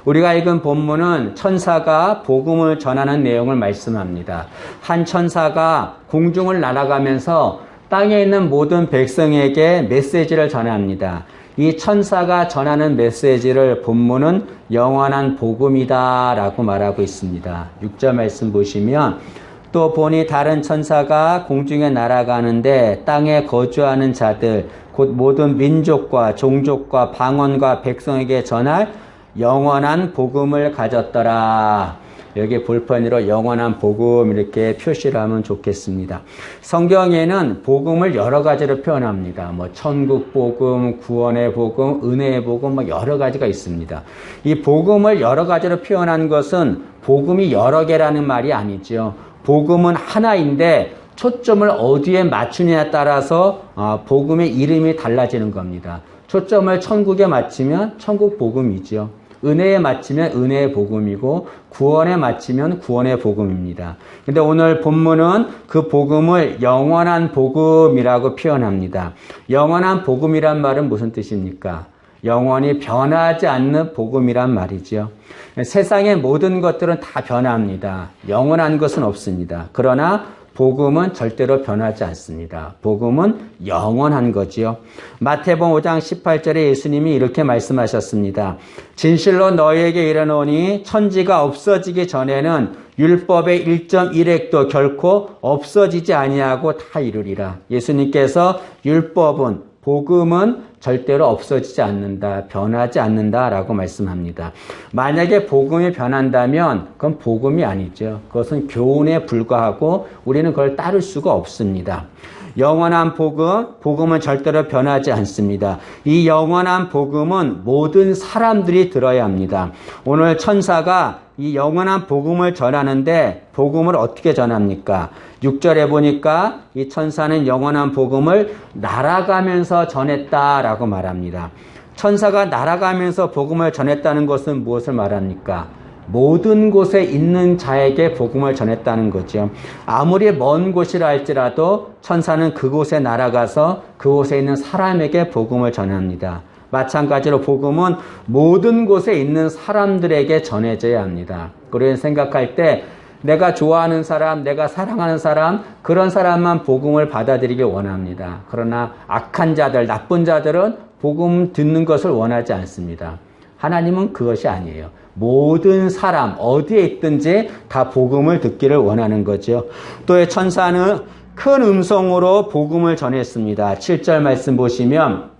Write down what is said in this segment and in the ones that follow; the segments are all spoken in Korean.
우리가 읽은 본문은 천사가 복음을 전하는 내용을 말씀합니다. 한 천사가 공중을 날아가면서 땅에 있는 모든 백성에게 메시지를 전합니다. 이 천사가 전하는 메시지를 본문은 영원한 복음이다 라고 말하고 있습니다. 6절 말씀 보시면 또 보니 다른 천사가 공중에 날아가는데 땅에 거주하는 자들 곧 모든 민족과 종족과 방언과 백성에게 전할 영원한 복음을 가졌더라. 여기 볼펜으로 영원한 복음 이렇게 표시를 하면 좋겠습니다. 성경에는 복음을 여러 가지로 표현합니다. 천국 복음, 구원의 복음, 은혜의 복음 여러 가지가 있습니다. 이 복음을 여러 가지로 표현한 것은 복음이 여러 개라는 말이 아니죠. 복음은 하나인데 초점을 어디에 맞추느냐에 따라서 복음의 이름이 달라지는 겁니다. 초점을 천국에 맞추면 천국 복음이죠. 은혜에 맞추면 은혜의 복음이고 구원에 맞추면 구원의 복음입니다. 근데 오늘 본문은 그 복음을 영원한 복음이라고 표현합니다. 영원한 복음이란 말은 무슨 뜻입니까? 영원히 변하지 않는 복음이란 말이죠. 세상의 모든 것들은 다 변합니다. 영원한 것은 없습니다. 그러나 복음은 절대로 변하지 않습니다. 복음은 영원한 거지요. 마태복음 5장 18절에 예수님이 이렇게 말씀하셨습니다. 진실로 너희에게 이르노니 천지가 없어지기 전에는 율법의 1.1획도 결코 없어지지 아니하고 다 이루리라. 예수님께서 율법은 복음은 절대로 없어지지 않는다, 변하지 않는다라고 말씀합니다. 만약에 복음이 변한다면 그건 복음이 아니죠. 그것은 교훈에 불과하고 우리는 그걸 따를 수가 없습니다. 영원한 복음은 절대로 변하지 않습니다. 이 영원한 복음은 모든 사람들이 들어야 합니다. 오늘 천사가 이 영원한 복음을 전하는데 복음을 어떻게 전합니까? 6절에 보니까 이 천사는 영원한 복음을 날아가면서 전했다라고 말합니다. 천사가 날아가면서 복음을 전했다는 것은 무엇을 말합니까? 모든 곳에 있는 자에게 복음을 전했다는 거죠. 아무리 먼 곳이라 할지라도 천사는 그곳에 날아가서 그곳에 있는 사람에게 복음을 전합니다. 마찬가지로 복음은 모든 곳에 있는 사람들에게 전해져야 합니다. 우리는 생각할 때 내가 좋아하는 사람, 내가 사랑하는 사람, 그런 사람만 복음을 받아들이기 원합니다. 그러나 악한 자들, 나쁜 자들은 복음 듣는 것을 원하지 않습니다. 하나님은 그것이 아니에요. 모든 사람, 어디에 있든지 다 복음을 듣기를 원하는 거죠. 또 천사는 큰 음성으로 복음을 전했습니다. 7절 말씀 보시면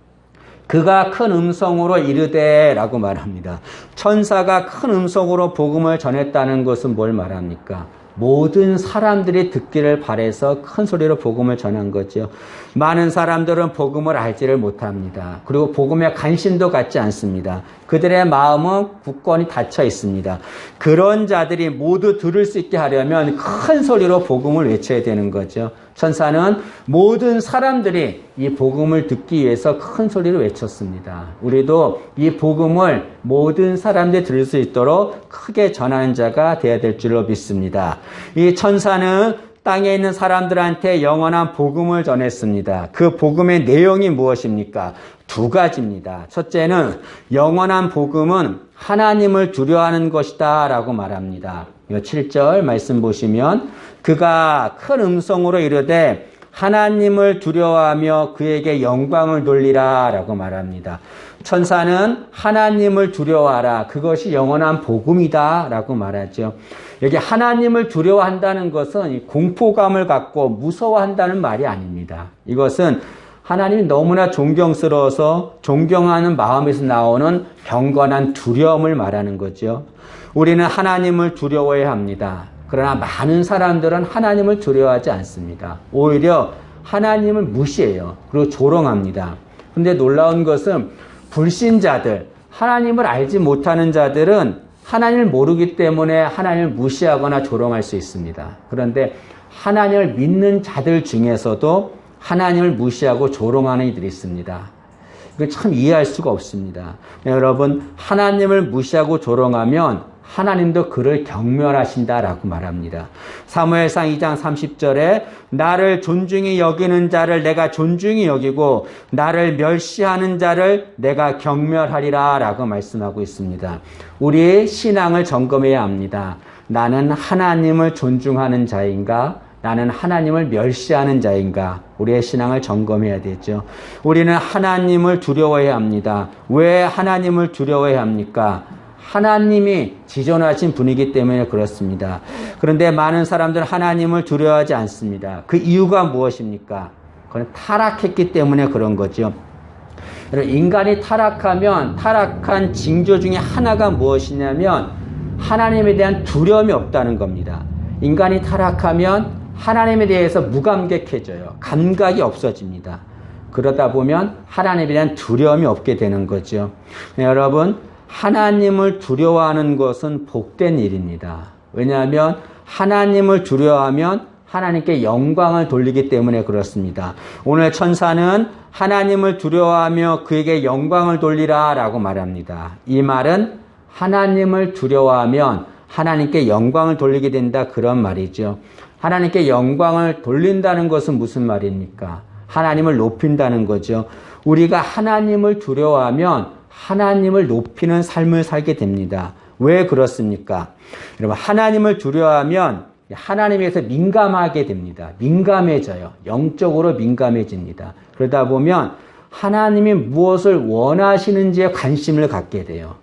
그가 큰 음성으로 이르되 라고 말합니다. 천사가 큰 음성으로 복음을 전했다는 것은 뭘 말합니까? 모든 사람들이 듣기를 바라서 큰 소리로 복음을 전한 거죠. 많은 사람들은 복음을 알지를 못합니다. 그리고 복음에 관심도 갖지 않습니다. 그들의 마음은 굳건히 닫혀 있습니다. 그런 자들이 모두 들을 수 있게 하려면 큰 소리로 복음을 외쳐야 되는 거죠. 천사는 모든 사람들이 이 복음을 듣기 위해서 큰 소리로 외쳤습니다. 우리도 이 복음을 모든 사람들이 들을 수 있도록 크게 전하는 자가 되어야 될 줄로 믿습니다. 이 천사는 땅에 있는 사람들한테 영원한 복음을 전했습니다. 그 복음의 내용이 무엇입니까? 두 가지입니다. 첫째는 영원한 복음은 하나님을 두려워하는 것이다 라고 말합니다. 7절 말씀 보시면 그가 큰 음성으로 이르되 하나님을 두려워하며 그에게 영광을 돌리라 라고 말합니다. 천사는 하나님을 두려워하라. 그것이 영원한 복음이다 라고 말하죠. 여기 하나님을 두려워한다는 것은 공포감을 갖고 무서워한다는 말이 아닙니다. 이것은 하나님이 너무나 존경스러워서 존경하는 마음에서 나오는 경건한 두려움을 말하는 거죠. 우리는 하나님을 두려워해야 합니다. 그러나 많은 사람들은 하나님을 두려워하지 않습니다. 오히려 하나님을 무시해요. 그리고 조롱합니다. 그런데 놀라운 것은 불신자들, 하나님을 알지 못하는 자들은 하나님을 모르기 때문에 하나님을 무시하거나 조롱할 수 있습니다. 그런데 하나님을 믿는 자들 중에서도 하나님을 무시하고 조롱하는 이들이 있습니다. 이걸 참 이해할 수가 없습니다. 여러분, 하나님을 무시하고 조롱하면 하나님도 그를 경멸하신다라고 말합니다. 사무엘상 2장 30절에 나를 존중히 여기는 자를 내가 존중히 여기고 나를 멸시하는 자를 내가 경멸하리라 라고 말씀하고 있습니다. 우리의 신앙을 점검해야 합니다. 나는 하나님을 존중하는 자인가? 나는 하나님을 멸시하는 자인가? 우리의 신앙을 점검해야 되죠. 우리는 하나님을 두려워해야 합니다. 왜 하나님을 두려워해야 합니까? 하나님이 지존하신 분이기 때문에 그렇습니다. 그런데 많은 사람들은 하나님을 두려워하지 않습니다. 그 이유가 무엇입니까? 그건 타락했기 때문에 그런 거죠. 인간이 타락하면 타락한 징조 중에 하나가 무엇이냐면 하나님에 대한 두려움이 없다는 겁니다. 인간이 타락하면 하나님에 대해서 무감격해져요. 감각이 없어집니다. 그러다 보면 하나님에 대한 두려움이 없게 되는 거죠. 네, 여러분, 하나님을 두려워하는 것은 복된 일입니다. 왜냐하면 하나님을 두려워하면 하나님께 영광을 돌리기 때문에 그렇습니다. 오늘 천사는 하나님을 두려워하며 그에게 영광을 돌리라 라고 말합니다. 이 말은 하나님을 두려워하면 하나님께 영광을 돌리게 된다 그런 말이죠. 하나님께 영광을 돌린다는 것은 무슨 말입니까? 하나님을 높인다는 거죠. 우리가 하나님을 두려워하면 하나님을 높이는 삶을 살게 됩니다. 왜 그렇습니까? 여러분, 하나님을 두려워하면 하나님에서 민감하게 됩니다. 민감해져요. 영적으로 민감해집니다. 그러다 보면 하나님이 무엇을 원하시는지에 관심을 갖게 돼요.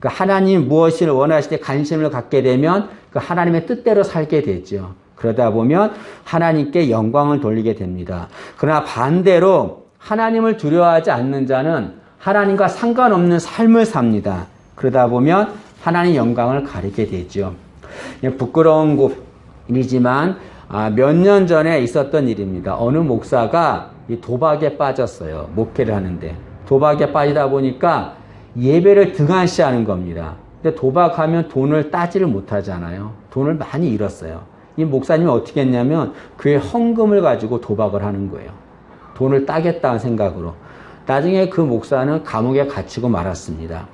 그 하나님이 무엇을 원하실 때 관심을 갖게 되면 그 하나님의 뜻대로 살게 되죠. 그러다 보면 하나님께 영광을 돌리게 됩니다. 그러나 반대로 하나님을 두려워하지 않는 자는 하나님과 상관없는 삶을 삽니다. 그러다 보면 하나님 영광을 가리게 되죠. 부끄러운 일이지만 몇 년 전에 있었던 일입니다. 어느 목사가 도박에 빠졌어요. 목회를 하는데. 도박에 빠지다 보니까 예배를 등한시하는 겁니다. 근데 도박하면 돈을 따지를 못하잖아요. 돈을 많이 잃었어요. 이 목사님이 어떻게 했냐면 교회 헌금을 가지고 도박을 하는 거예요. 돈을 따겠다는 생각으로. 나중에 그 목사는 감옥에 갇히고 말았습니다.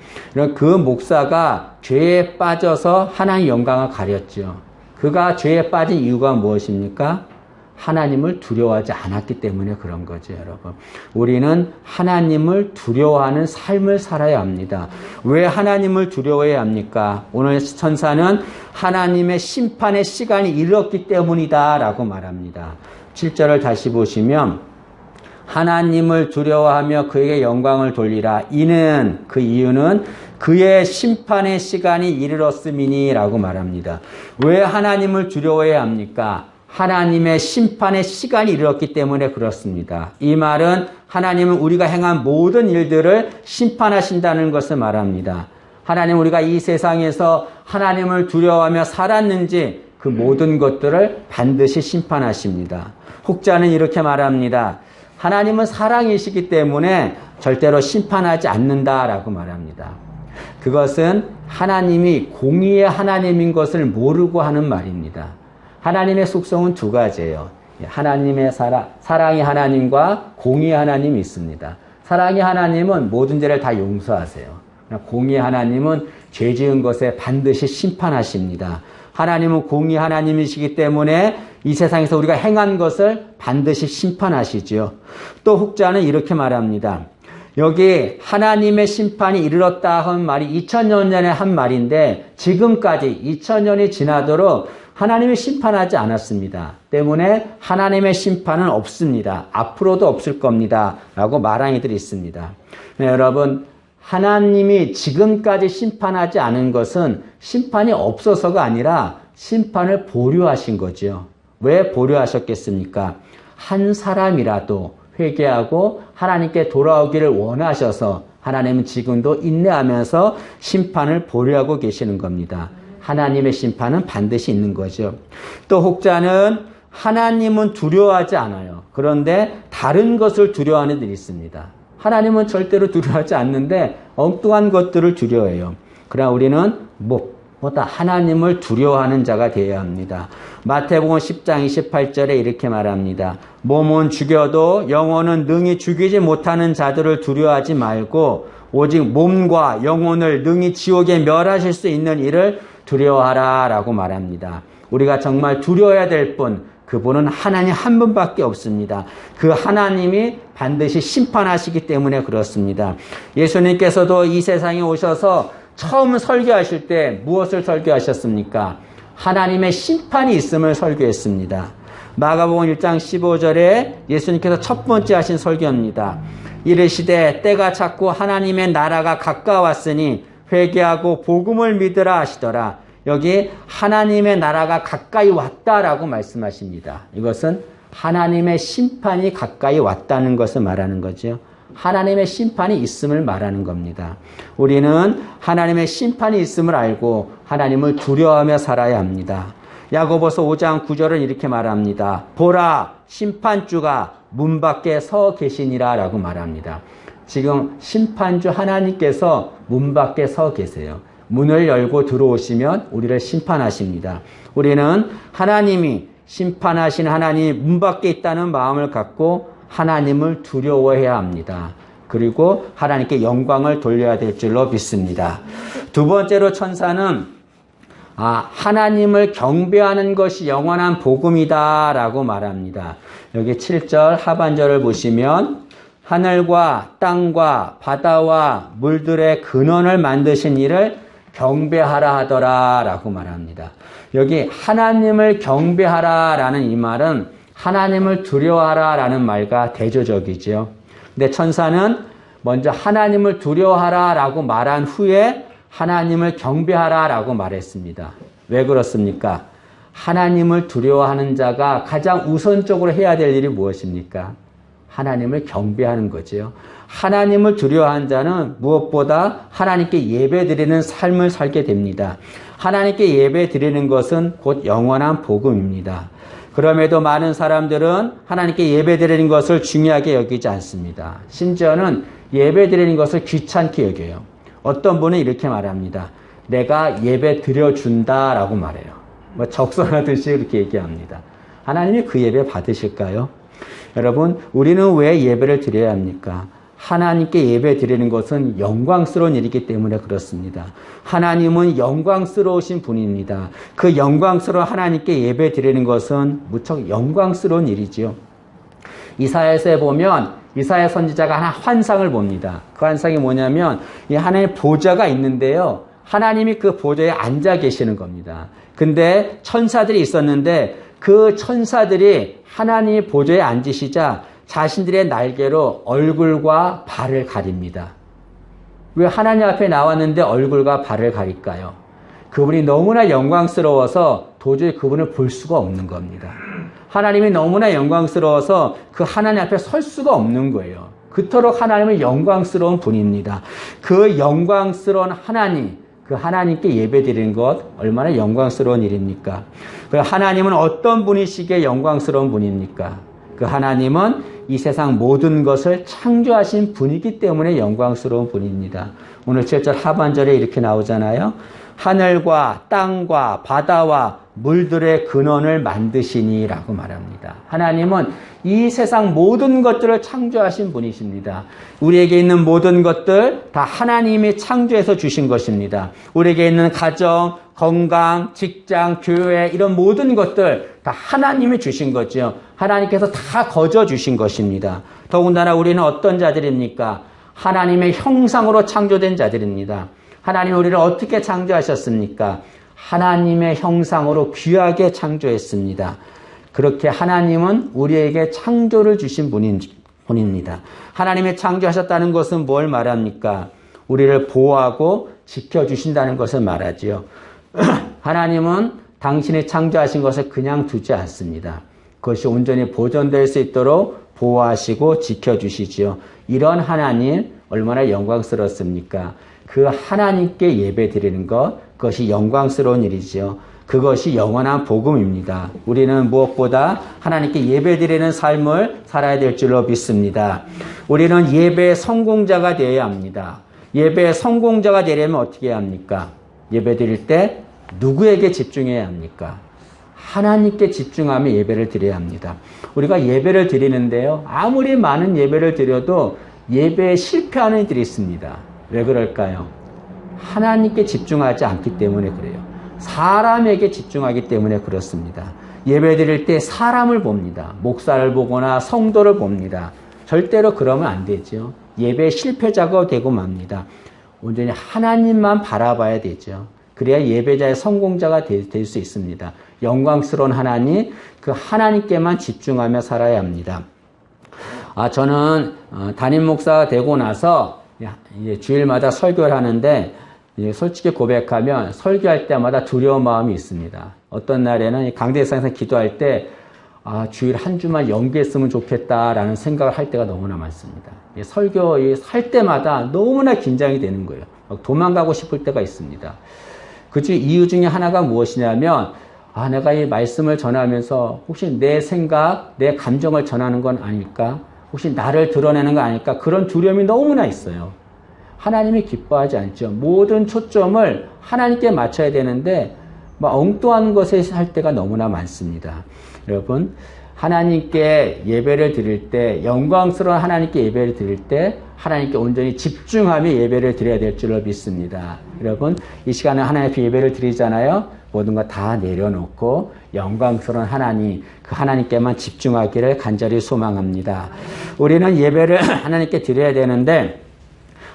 그 목사가 죄에 빠져서 하나님 영광을 가렸죠. 그가 죄에 빠진 이유가 무엇입니까? 하나님을 두려워하지 않았기 때문에 그런 거죠, 여러분. 우리는 하나님을 두려워하는 삶을 살아야 합니다. 왜 하나님을 두려워해야 합니까? 오늘 천사는 하나님의 심판의 시간이 이르렀기 때문이다 라고 말합니다. 7절을 다시 보시면 하나님을 두려워하며 그에게 영광을 돌리라. 이는 그 이유는 그의 심판의 시간이 이르렀음이니 라고 말합니다. 왜 하나님을 두려워해야 합니까? 하나님의 심판의 시간이 이르렀기 때문에 그렇습니다. 이 말은 하나님은 우리가 행한 모든 일들을 심판하신다는 것을 말합니다. 하나님 우리가 이 세상에서 하나님을 두려워하며 살았는지 그 모든 것들을 반드시 심판하십니다. 혹자는 이렇게 말합니다. 하나님은 사랑이시기 때문에 절대로 심판하지 않는다라고 말합니다. 그것은 하나님이 공의의 하나님인 것을 모르고 하는 말입니다. 하나님의 속성은 두 가지예요. 하나님의 사랑의 하나님과 공의의 하나님이 있습니다. 사랑의 하나님은 모든 죄를 다 용서하세요. 공의의 하나님은 죄 지은 것에 반드시 심판하십니다. 하나님은 공의의 하나님이시기 때문에 이 세상에서 우리가 행한 것을 반드시 심판하시죠. 또 혹자는 이렇게 말합니다. 여기 하나님의 심판이 이르렀다 한 말이 2000년 전에 한 말인데 지금까지 2000년이 지나도록 하나님이 심판하지 않았습니다. 때문에 하나님의 심판은 없습니다. 앞으로도 없을 겁니다. 라고 말한 이들이 있습니다. 네, 여러분, 하나님이 지금까지 심판하지 않은 것은 심판이 없어서가 아니라 심판을 보류하신 거죠. 왜 보류하셨겠습니까? 한 사람이라도 회개하고 하나님께 돌아오기를 원하셔서 하나님은 지금도 인내하면서 심판을 보류하고 계시는 겁니다. 하나님의 심판은 반드시 있는 거죠. 또 혹자는 하나님은 두려워하지 않아요. 그런데 다른 것을 두려워하는 이들이 있습니다. 하나님은 절대로 두려워하지 않는데 엉뚱한 것들을 두려워해요. 그러나 우리는 무엇보다 하나님을 두려워하는 자가 되어야 합니다. 마태복음 10장 28절에 이렇게 말합니다. 몸은 죽여도 영혼은 능히 죽이지 못하는 자들을 두려워하지 말고 오직 몸과 영혼을 능히 지옥에 멸하실 수 있는 이를 두려워하라 라고 말합니다. 우리가 정말 두려워해야 될 분, 그분은 하나님 한 분밖에 없습니다. 그 하나님이 반드시 심판하시기 때문에 그렇습니다. 예수님께서도 이 세상에 오셔서 처음 설교하실 때 무엇을 설교하셨습니까? 하나님의 심판이 있음을 설교했습니다. 마가복음 1장 15절에 예수님께서 첫 번째 하신 설교입니다. 이르시되 때가 찼고 하나님의 나라가 가까웠으니 회개하고 복음을 믿으라 하시더라. 여기 하나님의 나라가 가까이 왔다라고 말씀하십니다. 이것은 하나님의 심판이 가까이 왔다는 것을 말하는 거죠. 하나님의 심판이 있음을 말하는 겁니다. 우리는 하나님의 심판이 있음을 알고 하나님을 두려워하며 살아야 합니다. 야고보서 5장 9절은 이렇게 말합니다. 보라, 심판주가 문 밖에 서 계시니라 라고 말합니다. 지금 심판주 하나님께서 문 밖에 서 계세요. 문을 열고 들어오시면 우리를 심판하십니다. 우리는 하나님이 심판하신 하나님이 문 밖에 있다는 마음을 갖고 하나님을 두려워해야 합니다. 그리고 하나님께 영광을 돌려야 될 줄로 믿습니다. 두 번째로 천사는 하나님을 경배하는 것이 영원한 복음이다 라고 말합니다. 여기 7절 하반절을 보시면 하늘과 땅과 바다와 물들의 근원을 만드신 이를 경배하라 하더라 라고 말합니다. 여기 하나님을 경배하라 라는 이 말은 하나님을 두려워하라 라는 말과 대조적이죠. 근데 천사는 먼저 하나님을 두려워하라 라고 말한 후에 하나님을 경배하라 라고 말했습니다. 왜 그렇습니까? 하나님을 두려워하는 자가 가장 우선적으로 해야 될 일이 무엇입니까? 하나님을 경배하는 거죠. 하나님을 두려워하는 자는 무엇보다 하나님께 예배드리는 삶을 살게 됩니다. 하나님께 예배드리는 것은 곧 영원한 복음입니다. 그럼에도 많은 사람들은 하나님께 예배드리는 것을 중요하게 여기지 않습니다. 심지어는 예배드리는 것을 귀찮게 여겨요. 어떤 분은 이렇게 말합니다. 내가 예배 드려준다라고 말해요. 적선하듯이 그렇게 얘기합니다. 하나님이 그 예배 받으실까요? 여러분, 우리는 왜 예배를 드려야 합니까? 하나님께 예배 드리는 것은 영광스러운 일이기 때문에 그렇습니다. 하나님은 영광스러우신 분입니다. 그 영광스러운 하나님께 예배 드리는 것은 무척 영광스러운 일이지요. 이사야서에 보면 이사야 선지자가 하나 환상을 봅니다. 그 환상이 뭐냐면 이 하나님의 보좌가 있는데요. 하나님이 그 보좌에 앉아 계시는 겁니다. 근데 천사들이 있었는데 그 천사들이 하나님의 보좌에 앉으시자 자신들의 날개로 얼굴과 발을 가립니다. 왜 하나님 앞에 나왔는데 얼굴과 발을 가릴까요? 그분이 너무나 영광스러워서 도저히 그분을 볼 수가 없는 겁니다. 하나님이 너무나 영광스러워서 그 하나님 앞에 설 수가 없는 거예요. 그토록 하나님은 영광스러운 분입니다. 그 영광스러운 하나님, 그 하나님께 예배드리는 것 얼마나 영광스러운 일입니까? 그 하나님은 어떤 분이시기에 영광스러운 분입니까? 그 하나님은 이 세상 모든 것을 창조하신 분이기 때문에 영광스러운 분입니다. 오늘 7절 하반절에 이렇게 나오잖아요. 하늘과 땅과 바다와 물들의 근원을 만드시니 라고 말합니다. 하나님은 이 세상 모든 것들을 창조하신 분이십니다. 우리에게 있는 모든 것들 다 하나님이 창조해서 주신 것입니다. 우리에게 있는 가정, 건강, 직장, 교회 이런 모든 것들 다 하나님이 주신 거죠. 하나님께서 다 거저 주신 것입니다. 더군다나 우리는 어떤 자들입니까? 하나님의 형상으로 창조된 자들입니다. 하나님이 우리를 어떻게 창조하셨습니까? 하나님의 형상으로 귀하게 창조했습니다. 그렇게 하나님은 우리에게 창조를 주신 분입니다. 하나님의 창조하셨다는 것은 뭘 말합니까? 우리를 보호하고 지켜주신다는 것을 말하지요. 하나님은 당신이 창조하신 것을 그냥 두지 않습니다. 그것이 온전히 보존될 수 있도록 보호하시고 지켜주시지요. 이런 하나님 얼마나 영광스럽습니까? 그 하나님께 예배드리는 것, 그것이 영광스러운 일이지요. 그것이 영원한 복음입니다. 우리는 무엇보다 하나님께 예배드리는 삶을 살아야 될 줄로 믿습니다. 우리는 예배의 성공자가 되어야 합니다. 예배의 성공자가 되려면 어떻게 해야 합니까? 예배드릴 때 누구에게 집중해야 합니까? 하나님께 집중하며 예배를 드려야 합니다. 우리가 예배를 드리는데요. 아무리 많은 예배를 드려도 예배에 실패하는 이들이 있습니다. 왜 그럴까요? 하나님께 집중하지 않기 때문에 그래요. 사람에게 집중하기 때문에 그렇습니다. 예배 드릴 때 사람을 봅니다. 목사를 보거나 성도를 봅니다. 절대로 그러면 안 되죠. 예배 실패자가 되고 맙니다. 온전히 하나님만 바라봐야 되죠. 그래야 예배자의 성공자가 될 수 있습니다. 영광스러운 하나님, 그 하나님께만 집중하며 살아야 합니다. 저는 담임 목사가 되고 나서 이제 주일마다 설교를 하는데 솔직히 고백하면 설교할 때마다 두려운 마음이 있습니다. 어떤 날에는 강대상에서 기도할 때 주일 한 주만 연기했으면 좋겠다라는 생각을 할 때가 너무나 많습니다. 설교할 때마다 너무나 긴장이 되는 거예요. 도망가고 싶을 때가 있습니다. 그 이유 중에 하나가 무엇이냐면 내가 이 말씀을 전하면서 혹시 내 생각, 내 감정을 전하는 건 아닐까? 혹시 나를 드러내는 거 아닐까? 그런 두려움이 너무나 있어요. 하나님이 기뻐하지 않죠. 모든 초점을 하나님께 맞춰야 되는데 엉뚱한 것에 할 때가 너무나 많습니다. 여러분, 하나님께 예배를 드릴 때, 영광스러운 하나님께 예배를 드릴 때 하나님께 온전히 집중하며 예배를 드려야 될 줄로 믿습니다. 여러분, 이 시간에 하나님 앞에 예배를 드리잖아요. 모든 거 다 내려놓고 영광스러운 하나님, 그 하나님께만 집중하기를 간절히 소망합니다. 우리는 예배를 하나님께 드려야 되는데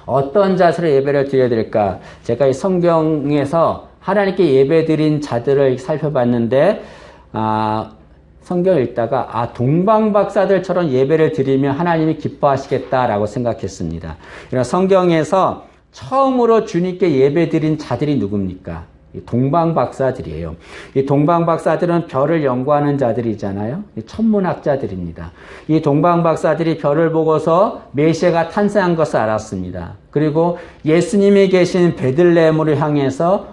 어떤 자세로 예배를 드려야 될까? 제가 이 성경에서 하나님께 예배 드린 자들을 살펴봤는데 성경 읽다가 동방박사들처럼 예배를 드리면 하나님이 기뻐하시겠다라고 생각했습니다. 성경에서 처음으로 주님께 예배 드린 자들이 누굽니까? 동방박사들이에요. 이 동방박사들은 별을 연구하는 자들이잖아요. 천문학자들입니다. 이 동방박사들이 별을 보고서 메시아가 탄생한 것을 알았습니다. 그리고 예수님이 계신 베들레헴으로 향해서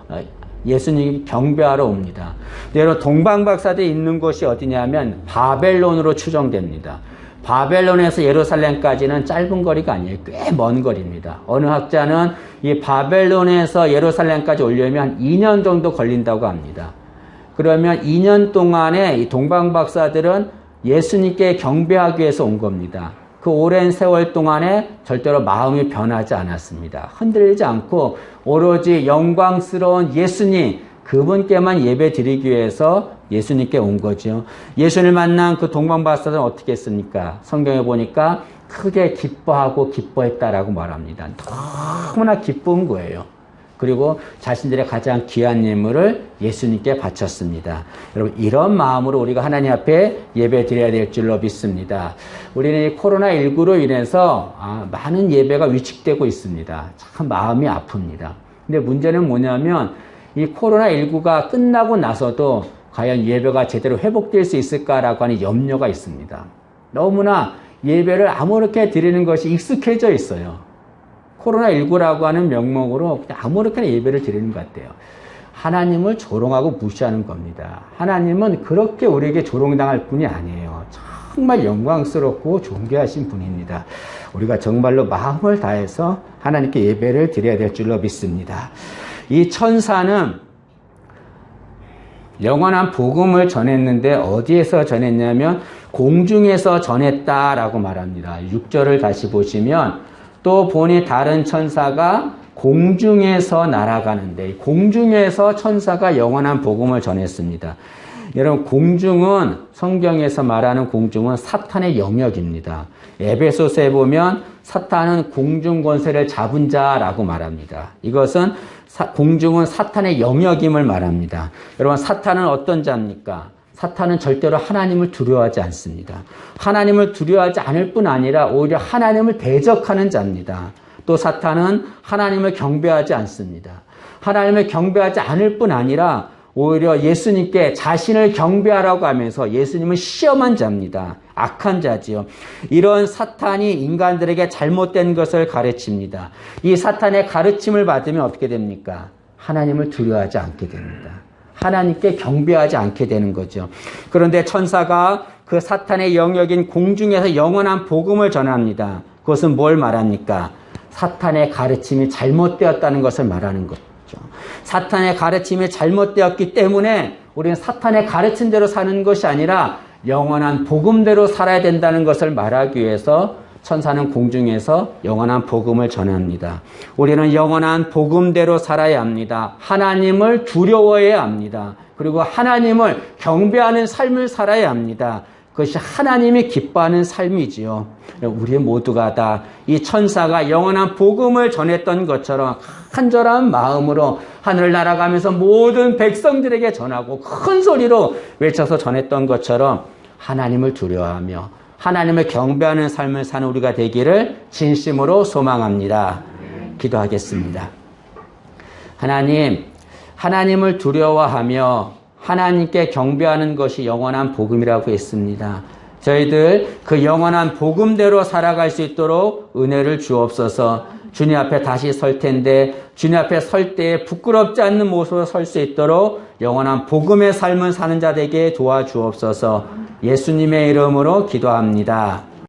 예수님이 경배하러 옵니다. 여러분, 동방박사들이 있는 곳이 어디냐면 바벨론으로 추정됩니다. 바벨론에서 예루살렘까지는 짧은 거리가 아니에요. 꽤 먼 거리입니다. 어느 학자는 이 바벨론에서 예루살렘까지 오려면 한 2년 정도 걸린다고 합니다. 그러면 2년 동안에 이 동방박사들은 예수님께 경배하기 위해서 온 겁니다. 그 오랜 세월 동안에 절대로 마음이 변하지 않았습니다. 흔들리지 않고 오로지 영광스러운 예수님, 그분께만 예배 드리기 위해서 예수님께 온 거죠. 예수를 만난 그 동방박사들은 어떻게 했습니까? 성경에 보니까 크게 기뻐하고 기뻐했다라고 말합니다. 너무나 기쁜 거예요. 그리고 자신들의 가장 귀한 예물을 예수님께 바쳤습니다. 여러분, 이런 마음으로 우리가 하나님 앞에 예배 드려야 될 줄로 믿습니다. 우리는 코로나19로 인해서 많은 예배가 위축되고 있습니다. 참 마음이 아픕니다. 근데 문제는 뭐냐면 이 코로나19가 끝나고 나서도 과연 예배가 제대로 회복될 수 있을까라고 하는 염려가 있습니다. 너무나 예배를 아무렇게 드리는 것이 익숙해져 있어요. 코로나19라고 하는 명목으로 그냥 아무렇게나 예배를 드리는 것 같아요. 하나님을 조롱하고 무시하는 겁니다. 하나님은 그렇게 우리에게 조롱당할 분이 아니에요. 정말 영광스럽고 존귀하신 분입니다. 우리가 정말로 마음을 다해서 하나님께 예배를 드려야 될 줄로 믿습니다. 이 천사는 영원한 복음을 전했는데 어디에서 전했냐면 공중에서 전했다라고 말합니다. 6절을 다시 보시면 또 보니 다른 천사가 공중에서 날아가는데 공중에서 천사가 영원한 복음을 전했습니다. 여러분, 공중은 성경에서 말하는 공중은 사탄의 영역입니다. 에베소서에 보면 사탄은 공중 권세를 잡은 자라고 말합니다. 이것은 공중은 사탄의 영역임을 말합니다. 여러분, 사탄은 어떤 자입니까? 사탄은 절대로 하나님을 두려워하지 않습니다. 하나님을 두려워하지 않을 뿐 아니라 오히려 하나님을 대적하는 자입니다. 또 사탄은 하나님을 경배하지 않습니다. 하나님을 경배하지 않을 뿐 아니라 오히려 예수님께 자신을 경배하라고 하면서 예수님은 시험한 자입니다. 악한 자지요. 이런 사탄이 인간들에게 잘못된 것을 가르칩니다. 이 사탄의 가르침을 받으면 어떻게 됩니까? 하나님을 두려워하지 않게 됩니다. 하나님께 경배하지 않게 되는 거죠. 그런데 천사가 그 사탄의 영역인 공중에서 영원한 복음을 전합니다. 그것은 뭘 말합니까? 사탄의 가르침이 잘못되었다는 것을 말하는 거죠. 사탄의 가르침이 잘못되었기 때문에 우리는 사탄의 가르친 대로 사는 것이 아니라 영원한 복음대로 살아야 된다는 것을 말하기 위해서 천사는 공중에서 영원한 복음을 전합니다. 우리는 영원한 복음대로 살아야 합니다. 하나님을 두려워해야 합니다. 그리고 하나님을 경배하는 삶을 살아야 합니다. 그것이 하나님이 기뻐하는 삶이지요. 우리 모두가 다 이 천사가 영원한 복음을 전했던 것처럼 간절한 마음으로 하늘을 날아가면서 모든 백성들에게 전하고 큰 소리로 외쳐서 전했던 것처럼 하나님을 두려워하며 하나님을 경배하는 삶을 사는 우리가 되기를 진심으로 소망합니다. 기도하겠습니다. 하나님, 하나님을 두려워하며 하나님께 경배하는 것이 영원한 복음이라고 했습니다. 저희들 그 영원한 복음대로 살아갈 수 있도록 은혜를 주옵소서. 주님 앞에 다시 설 텐데 주님 앞에 설 때에 부끄럽지 않는 모습으로 설 수 있도록 영원한 복음의 삶을 사는 자 되게 도와주옵소서. 예수님의 이름으로 기도합니다.